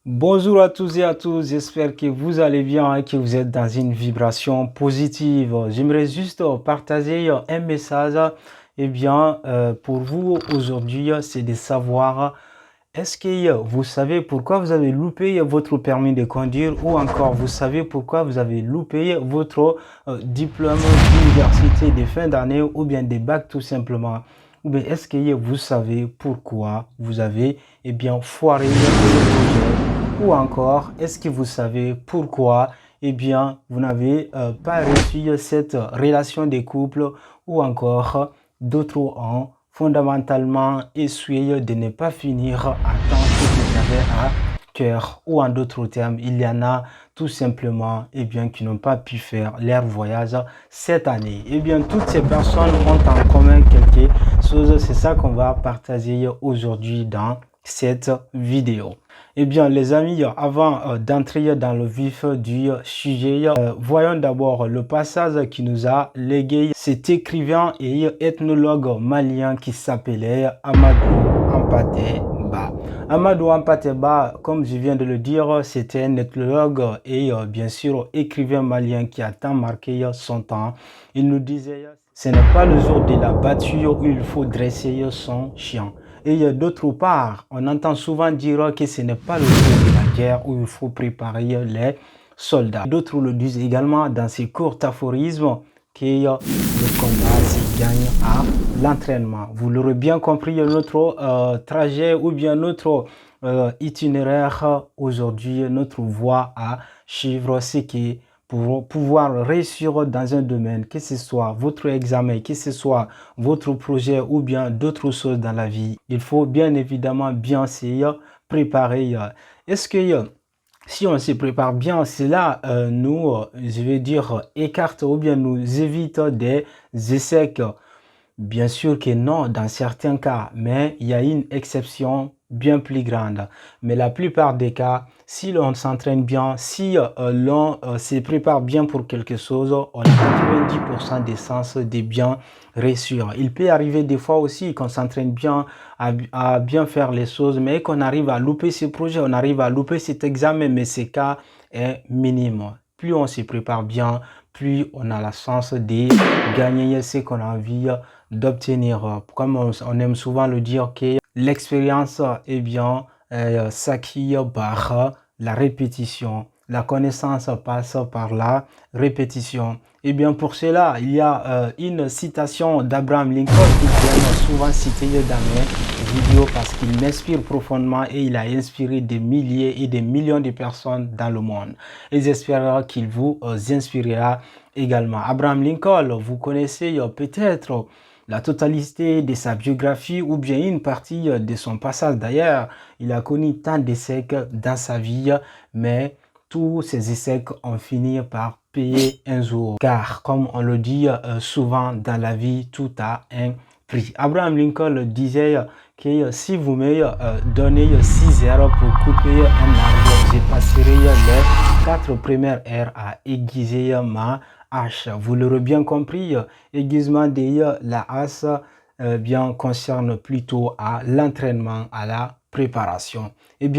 Bonjour à tous et à tous, j'espère que vous allez bien et que vous êtes dans une vibration positive. J'aimerais juste partager un message pour vous aujourd'hui, c'est de savoir est-ce que vous savez pourquoi vous avez loupé votre permis de conduire ou encore vous savez pourquoi vous avez loupé votre diplôme d'université de fin d'année ou bien des bacs tout simplement. Ou bien est-ce que vous savez pourquoi vous avez foiré ce projet ou encore, est-ce que vous savez pourquoi vous n'avez pas reçu cette relation de couple ou encore d'autres ont fondamentalement essuyé de ne pas finir à temps ce qu'ils avaient à cœur ou en d'autres termes, il y en a tout simplement qui n'ont pas pu faire leur voyage cette année. Toutes ces personnes ont en commun quelque chose, c'est ça qu'on va partager aujourd'hui dans cette vidéo. Les amis, avant d'entrer dans le vif du sujet, voyons d'abord le passage qui nous a légué cet écrivain et ethnologue malien qui s'appelait Amadou Hampâté Bâ. Amadou Hampâté Bâ, comme je viens de le dire, c'était un ethnologue et bien sûr écrivain malien qui a tant marqué son temps. Il nous disait, ce n'est pas le jour de la battue où il faut dresser son chien. Et d'autre part, on entend souvent dire que ce n'est pas le jour de la guerre où il faut préparer les soldats. D'autres le disent également dans ces courts aphorismes que le combat se gagne à l'entraînement. Vous l'aurez bien compris, notre trajet ou bien notre itinéraire aujourd'hui, notre voie à suivre, c'est que pour pouvoir réussir dans un domaine, que ce soit votre examen, que ce soit votre projet ou bien d'autres choses dans la vie, il faut bien évidemment bien se préparer. Est-ce que si on se prépare bien, cela je vais dire, écarte ou bien nous évite des échecs? Bien sûr que non, dans certains cas, mais il y a une exception bien plus grande. Mais la plupart des cas, si l'on s'entraîne bien, si l'on se prépare bien pour quelque chose, on a 90% des chances de bien réussir. Il peut arriver des fois aussi qu'on s'entraîne bien à bien faire les choses, mais qu'on arrive à louper ce projet, on arrive à louper cet examen, mais ce cas est minime. Plus on se prépare bien, plus on a la chance de gagner ce qu'on a envie d'obtenir. Comme on aime souvent le dire que l'expérience s'acquiert par la répétition. La connaissance passe par la répétition. Pour cela, il y a une citation d'Abraham Lincoln qui est souvent citée dans mes vidéos parce qu'il m'inspire profondément et il a inspiré des milliers et des millions de personnes dans le monde. Et j'espère qu'il vous inspirera également. Abraham Lincoln, vous connaissez peut-être la totalité de sa biographie ou bien une partie de son passage. D'ailleurs, il a connu tant d'échecs dans sa vie, mais tous ces échecs ont fini par payer un jour. Car, comme on le dit souvent dans la vie, tout a un prix. Abraham Lincoln disait que si vous me donnez 6 heures pour couper un arbre, je passerai les 4 premières heures à aiguiser ma hache. Vous l'aurez bien compris, aiguisement de la hache concerne plutôt à l'entraînement, à la préparation.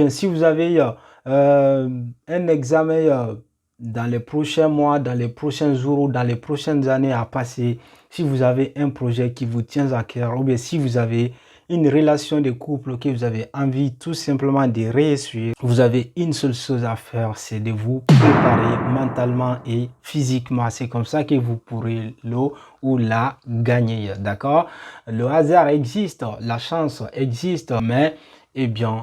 Si vous avez un examen dans les prochains mois, dans les prochains jours ou dans les prochaines années à passer, si vous avez un projet qui vous tient à cœur ou bien si vous avez une relation de couple que vous avez envie tout simplement de réussir, vous avez une seule chose à faire, c'est de vous préparer mentalement et physiquement. C'est comme ça que vous pourrez le ou la gagner, d'accord? Le hasard existe, la chance existe, mais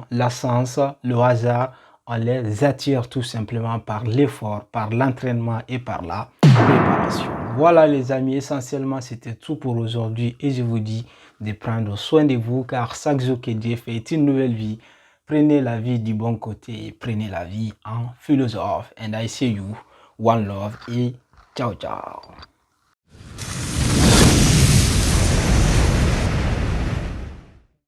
la chance, le hasard, on les attire tout simplement par l'effort, par l'entraînement et par la préparation. Voilà les amis, essentiellement c'était tout pour aujourd'hui et je vous dis de prendre soin de vous car chaque jour que Dieu fait est une nouvelle vie. Prenez la vie du bon côté et prenez la vie en philosophe. And I see you, one love et ciao ciao.